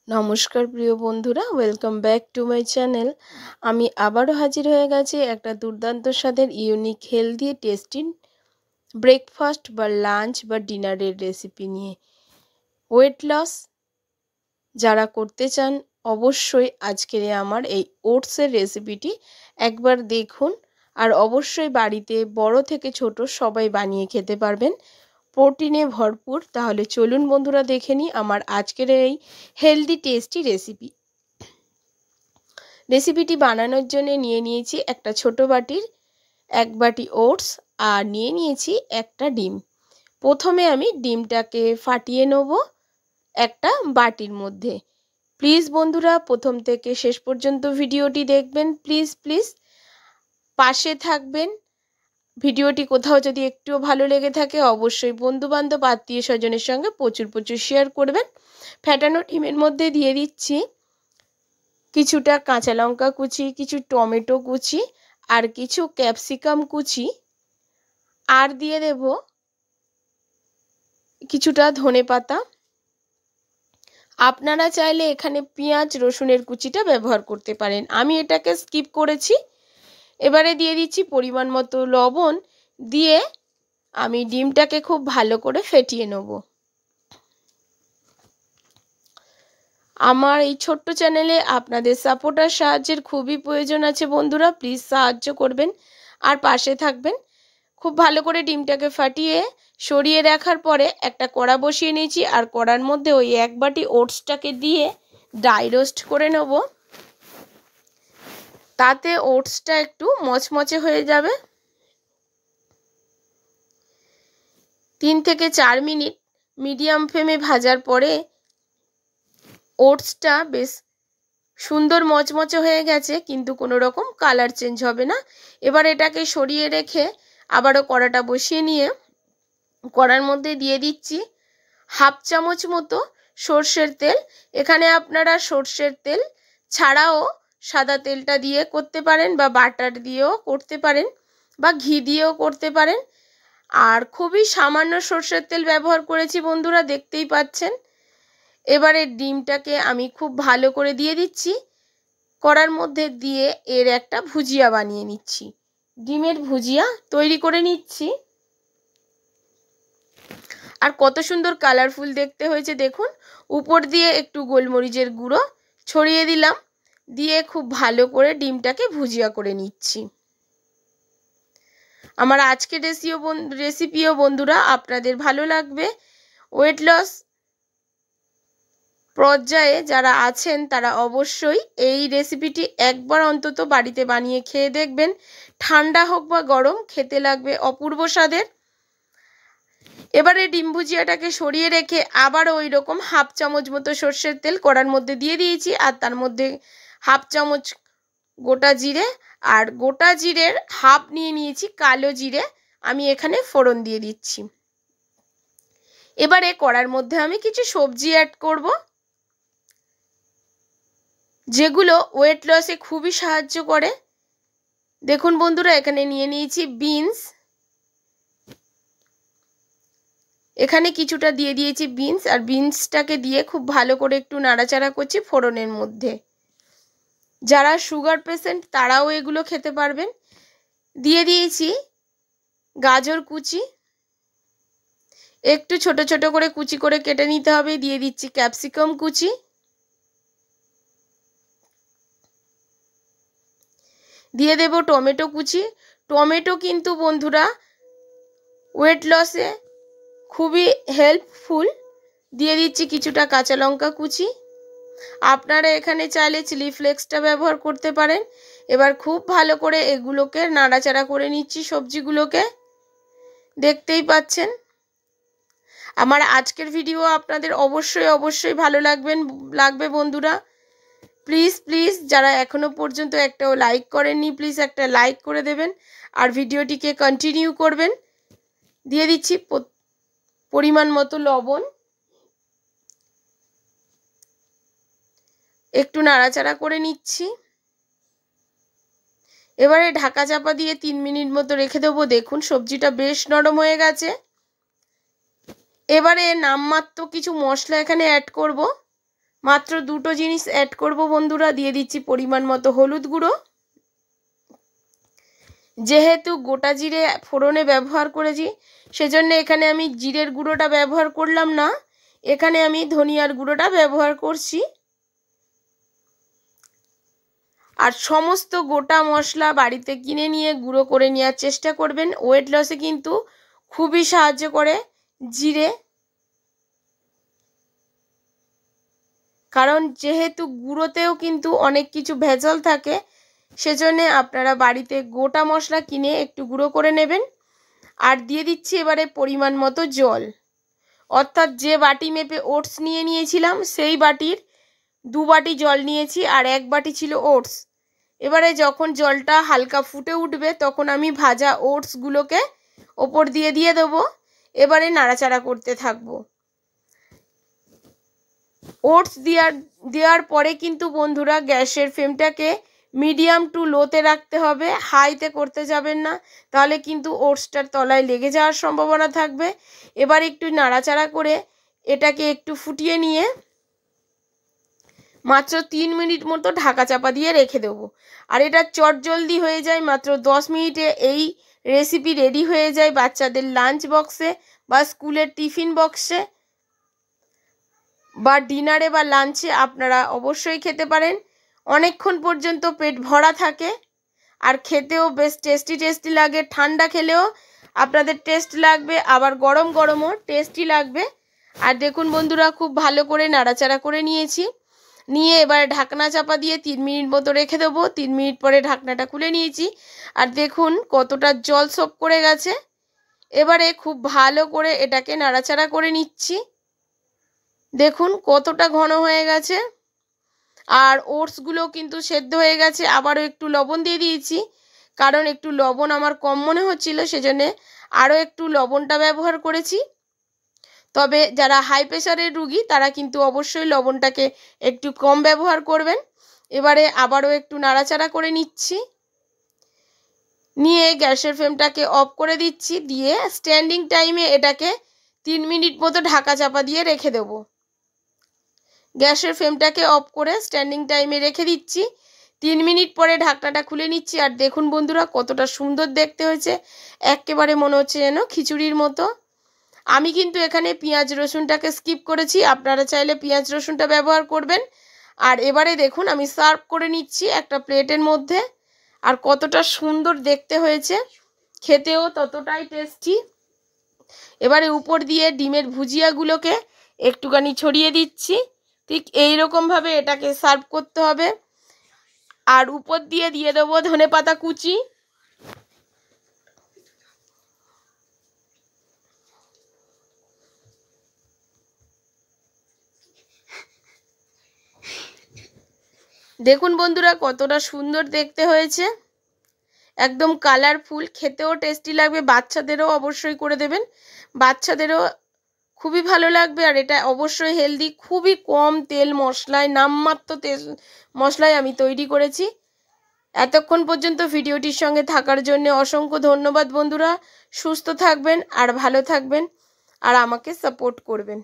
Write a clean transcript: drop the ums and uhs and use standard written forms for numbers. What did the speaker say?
নমস্কার প্রিয় বন্ধুরা, welcome back to my channel. আমি আবারও হাজির হয়ে গেছি একটা দুর্দান্ত স্বাদের ইউনিক হেলদি টেস্টি ব্রেকফাস্ট বা লাঞ্চ বা ডিনারের রেসিপি নিয়ে। ওয়েট লস যারা করতে চান অবশ্যই আজকের আমার এই ওটসের রেসিপিটি একবার দেখুন, আর অবশ্যই বাড়িতে বড় থেকে ছোট সবাই বানিয়ে খেতে পারবেন, প্রোটিনে ভরপুর। তাহলে চলুন বন্ধুরা দেখে নিই আমার আজকের এই হেলদি টেস্টি রেসিপিটি বানানোর জন্য নিয়ে নিয়েছি একটা ছোট বাটির 1 বাটি ওটস, আর নিয়ে নিয়েছি একটা ডিম। প্রথমে আমি ডিমটাকে ফাটিয়ে নেব একটা বাটির মধ্যে। প্লিজ বন্ধুরা প্রথম থেকে শেষ পর্যন্ত ভিডিওটি দেখবেন, প্লিজ প্লিজ পাশে থাকবেন। ভিডিওটি কোথাও যদি একটুও ভালো লেগে থাকে অবশ্যই বন্ধুবান্ধব আত্মীয় স্বজনের সঙ্গে প্রচুর প্রচুর শেয়ার করবেন। ফ্যাটানো ডিমের মধ্যে দিয়ে দিচ্ছি কিছুটা কাঁচা লঙ্কা কুচি, কিছু টমেটো কুচি, আর কিছু ক্যাপসিকাম কুচি, আর দিয়ে দেব কিছুটা ধনেপাতা। আপনারা চাইলে এখানে পেঁয়াজ রসুনের কুচিটা ব্যবহার করতে পারেন, আমি এটাকে স্কিপ করেছি। এবারে দিয়ে দিচ্ছি পরিমাণ মতো লবণ, দিয়ে আমি ডিমটাকে খুব ভালো করে ফেটিয়ে নেব। আমার এই ছোট্ট চ্যানেলে আপনাদের সাপোর্ট আর সাহায্যের খুবই প্রয়োজন আছে বন্ধুরা, প্লিজ সাহায্য করবেন আর পাশে থাকবেন। খুব ভালো করে ডিমটাকে ফাটিয়ে সরিয়ে রাখার পরে একটা কড়া বসিয়ে নিয়েছি, আর কড়ার মধ্যে ওই 1 বাটি ওটসটাকে দিয়ে ড্রাই রোস্ট করে নেব। তাতে ওটসটা একটু মচমচে হয়ে যাবে। 3 থেকে 4 মিনিট মিডিয়াম ফ্লেমে ভাজার পরে ওটসটা বেশ সুন্দর মচমচে হয়ে গেছে, কিন্তু কোনো রকম কালার চেঞ্জ হবে না। এবার এটাকে সরিয়ে রেখে আবারও কড়াটা বসিয়ে নিয়ে কড়ার মধ্যে দিয়ে দিচ্ছি 1/2 চামচ মতো সর্ষের তেল। এখানে আপনারা সর্ষের তেল ছাড়াও সাদা তেলটা দিয়ে করতে পারেন, বা বাটার দিয়েও করতে পারেন, বা ঘি দিয়েও করতে পারেন। আর খুবই সামান্য সর্ষের তেল ব্যবহার করেছি বন্ধুরা, দেখতেই পাচ্ছেন। এবারে ডিমটাকে আমি খুব ভালো করে দিয়ে দিচ্ছি কড়ার মধ্যে, দিয়ে এর একটা ভুজিয়া বানিয়ে নিচ্ছি। ডিমের ভুজিয়া তৈরি করে নিচ্ছি। আর কত সুন্দর কালারফুল দেখতে হয়েছে দেখুন। উপর দিয়ে একটু গোলমরিচের গুঁড়ো ছড়িয়ে দিলাম, দিয়ে খুব ভালো করে ডিমটাকে ভুজিয়া করে নিচ্ছি। আমার আজকের রেসিপিও বন্ধুরা আপনাদের ভালো লাগবে। ওয়েট লস পর্যায়ে যারা আছেন তারা অবশ্যই এই রেসিপিটি একবার অন্তত বাড়িতে বানিয়ে খেয়ে দেখবেন। ঠান্ডা হোক বা গরম, খেতে লাগবে অপূর্ব স্বাদের। এবারে ডিম ভুজিয়াটাকে সরিয়ে রেখে আবার ওই রকম 1/2 চামচ মতো সর্ষের তেল কড়ার মধ্যে দিয়ে দিয়েছি, আর তার মধ্যে 1/2 চামচ গোটা জিরে, আর গোটা জিরের হাফ নিয়ে নিয়েছি কালো জিরে, আমি এখানে ফোড়ন দিয়ে দিচ্ছি। এবারে কড়ার মধ্যে আমি কিছু সবজি অ্যাড করব, যেগুলো ওয়েট লসে খুবই সাহায্য করে। দেখুন বন্ধুরা, এখানে নিয়ে নিয়েছি বিনস, এখানে কিছুটা দিয়ে দিয়েছি বিনস, আর বিনসটাকে দিয়ে খুব ভালো করে একটু নাড়াচাড়া করছি ফোড়নের মধ্যে। যারা সুগার পেশেন্ট তারাও এগুলো খেতে পারবেন। দিয়ে দিয়েছি গাজর কুচি, একটু ছোট ছোট করে কুচি করে কেটে নিতে হবে। দিয়ে দিচ্ছি ক্যাপসিকাম কুচি, দিয়ে দেব টমেটো কুচি। টমেটো কিন্তু বন্ধুরা ওয়েট লসে খুবই হেল্পফুল। দিয়ে দিচ্ছি কিছুটা কাঁচা লঙ্কা কুচি, আপনারা এখানে চাইলে চিলি ফ্লেক্সটা ব্যবহার করতে পারেন। এবার খুব ভালো করে এগুলোকে নাড়াচাড়া করে নিচ্ছি সবজিগুলোকে, দেখতেই পাচ্ছেন। আমার আজকের ভিডিও আপনাদের অবশ্যই ভালো লাগবে বন্ধুরা। প্লিজ প্লিজ যারা এখনো পর্যন্ত একটাও লাইক করেননি, প্লিজ একটা লাইক করে দেবেন, আর ভিডিওটিকে কন্টিনিউ করবেন। দিয়ে দিচ্ছি পরিমাণ মতো লবণ, একটু নাড়াচাড়া করে নিচ্ছি। এবারে ঢাকা চাপা দিয়ে 3 মিনিট মতো রেখে দেবো। দেখুন সবজিটা বেশ নরম হয়ে গেছে। এবারে নামমাত্র কিছু মশলা এখানে অ্যাড করব। মাত্র দুটো জিনিস অ্যাড করব বন্ধুরা। দিয়ে দিচ্ছি পরিমাণ মতো হলুদ গুঁড়ো। যেহেতু গোটা জিরে ফোড়নে ব্যবহার করেছি সেজন্য এখানে আমি জিরের গুঁড়োটা ব্যবহার করলাম না, এখানে আমি ধনিয়ার গুঁড়োটা ব্যবহার করছি। আর সমস্ত গোটা মশলা বাড়িতে কিনে নিয়ে গুঁড়ো করে নেওয়ার চেষ্টা করবেন। ওয়েট লসে কিন্তু খুবই সাহায্য করে জিরে, কারণ যেহেতু গুঁড়োতেও কিন্তু অনেক কিছু ভেজাল থাকে, সেজন্য আপনারা বাড়িতে গোটা মশলা কিনে একটু গুঁড়ো করে নেবেন। আর দিয়ে দিচ্ছি এবারে পরিমাণ মতো জল, অর্থাৎ যে বাটি মেপে ওটস নিয়ে নিয়েছিলাম সেই বাটির 2 বাটি জল নিয়েছি, আর 1 বাটি ছিল ওটস। এবারে যখন জলটা হালকা ফুটে উঠবে তখন আমি ভাজা ওটসগুলোকে ওপর দিয়ে দেবো। এবারে নাড়াচাড়া করতে থাকবো। ওটস দেওয়ার পরে কিন্তু বন্ধুরা গ্যাসের ফ্লেমটাকে মিডিয়াম টু লোতে রাখতে হবে, হাইতে করতে যাবেন না, তাহলে কিন্তু ওটসটার তলায় লেগে যাওয়ার সম্ভাবনা থাকবে। এবার একটু নাড়াচাড়া করে এটাকে একটু ফুটিয়ে নিয়ে মাত্র 3 মিনিট মতো ঢাকা চাপা দিয়ে রেখে দেবো। আর এটা চটজলদি হয়ে যায়, মাত্র 10 মিনিটে এই রেসিপি রেডি হয়ে যায় বাচ্চাদের লাঞ্চ বক্সে বা স্কুলের টিফিন বক্সে বা ডিনারে বা লাঞ্চে আপনারা অবশ্যই খেতে পারেন। অনেকক্ষণ পর্যন্ত পেট ভরা থাকে আর খেতেও বেশ টেস্টি লাগে। ঠান্ডা খেলেও আপনাদের টেস্ট লাগবে, আবার গরম গরমও টেস্টি লাগবে। আর দেখুন বন্ধুরা, খুব ভালো করে নাড়াচাড়া করে নিয়েছি, নিয়ে এবারে ঢাকনা চাপা দিয়ে 3 মিনিট মতো রেখে দেবো। 3 মিনিট পরে ঢাকনাটা খুলে নিয়েছি, আর দেখুন কতটা জল সোপ করে গেছে। এবারে খুব ভালো করে এটাকে নাড়াচাড়া করে নিচ্ছি। দেখুন কতটা ঘন হয়ে গেছে, আর ওটসগুলো কিন্তু সেদ্ধ হয়ে গেছে। আবারও একটু লবণ দিয়ে দিয়েছি, কারণ একটু লবণ আমার কম মনে হচ্ছিল, সেজন্যে আরও একটু লবণটা ব্যবহার করেছি। তবে যারা হাই প্রেশারের রুগী তারা কিন্তু অবশ্যই লবণটাকে একটু কম ব্যবহার করবেন। এবারে আবারও একটু নাড়াচাড়া করে নিচ্ছি, নিয়ে গ্যাসের ফ্লেমটাকে অফ করে দিচ্ছি। দিয়ে স্ট্যান্ডিং টাইমে এটাকে 3 মিনিট মতো ঢাকা চাপা দিয়ে রেখে দেবো। গ্যাসের ফ্লেমটাকে অফ করে স্ট্যান্ডিং টাইমে রেখে দিচ্ছি। 3 মিনিট পরে ঢাকনাটা খুলে নিচ্ছি, আর দেখুন বন্ধুরা কতটা সুন্দর দেখতে হয়েছে, একেবারে মনে হচ্ছে যেন খিচুড়ির মতো। আমি কিন্তু এখানে পেঁয়াজ রসুনটাকে স্কিপ করেছি, আপনারা চাইলে পেঁয়াজ রসুনটা ব্যবহার করবেন। আর এবারে দেখুন আমি সার্ভ করে নিচ্ছি একটা প্লেটের মধ্যে, আর কতটা সুন্দর দেখতে হয়েছে, খেতেও ততটাই টেস্টি। এবারে উপর দিয়ে ডিমের ভুজিয়াগুলোকে একটুখানি ছড়িয়ে দিচ্ছি। ঠিক এইরকমভাবে এটাকে সার্ভ করতে হবে। আর উপর দিয়ে দেবো ধনেপাতা কুচি। দেখুন বন্ধুরা কতটা সুন্দর দেখতে হয়েছে, একদম কালারফুল, খেতেও টেস্টি লাগবে। বাচ্চাদেরও অবশ্যই করে দেবেন, বাচ্চাদেরও খুবই ভালো লাগবে। আর এটা অবশ্যই হেলদি, খুবই কম তেল মশলায়, নামমাত্র তেল মশলায় আমি তৈরি করেছি। এতক্ষণ পর্যন্ত ভিডিওটির সঙ্গে থাকার জন্য অসংখ্য ধন্যবাদ বন্ধুরা। সুস্থ থাকবেন আর ভালো থাকবেন, আর আমাকে সাপোর্ট করবেন।